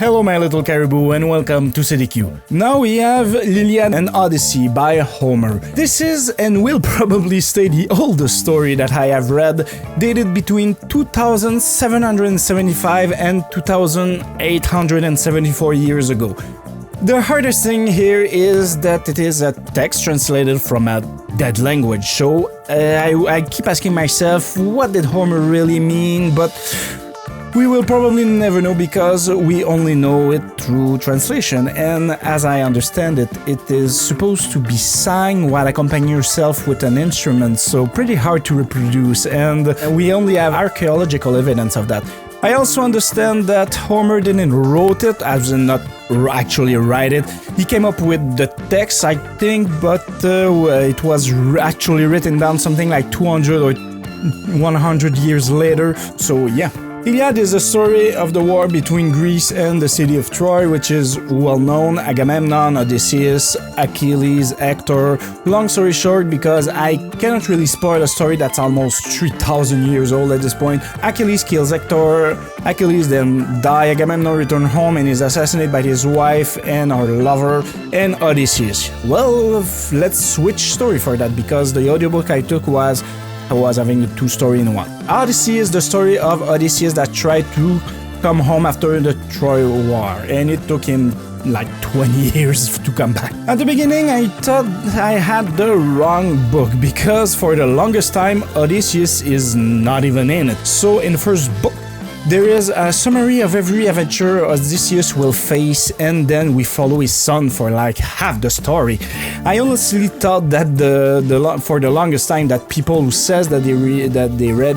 Hello my little caribou and welcome to CDQ. Now we have Liliad and Odissey by Homer. This is and will probably stay the oldest story that I have read, dated between 2775 and 2874 years ago. The hardest thing here is that it is a text translated from a dead language, so I keep asking myself what did Homer really mean, but we will probably never know because we only know it through translation, and as I understand it, it is supposed to be sung while accompanying yourself with an instrument, so pretty hard to reproduce, and we only have archaeological evidence of that. I also understand that Homer didn't wrote it, as in not actually write it. He came up with the text, I think, but it was actually written down something like 200 or 100 years later, so yeah. Iliad is a story of the war between Greece and the city of Troy, which is well known: Agamemnon, Odysseus, Achilles, Hector. Long story short, because I cannot really spoil a story that's almost 3,000 years old at this point, Achilles kills Hector, Achilles then dies, Agamemnon returns home and is assassinated by his wife and her lover, and Odysseus. Well, let's switch story for that, because the audiobook I took was having the two stories in one. Odyssey is the story of Odysseus that tried to come home after the Troy War, and it took him like 20 years to come back. At the beginning, I thought I had the wrong book, because for the longest time, Odysseus is not even in it. So in the first book, there is a summary of every adventure Odysseus will face, and then we follow his son for like half the story. I honestly thought that for the longest time that people who says that they read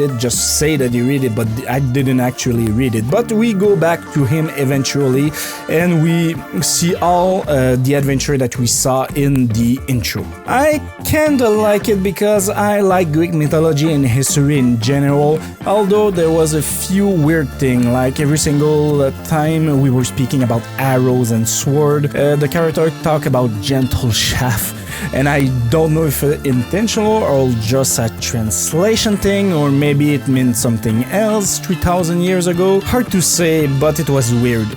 it just say that they read it, but I didn't actually read it. But we go back to him eventually, and we see all the adventure that we saw in the intro. I kinda like it because I like Greek mythology and history in general, although there was a few weird thing, like every single time we were speaking about arrows and sword, the character talk about gentle shaft, and I don't know if it's intentional or just a translation thing, or maybe it meant something else 3,000 years ago. Hard to say, but it was weird.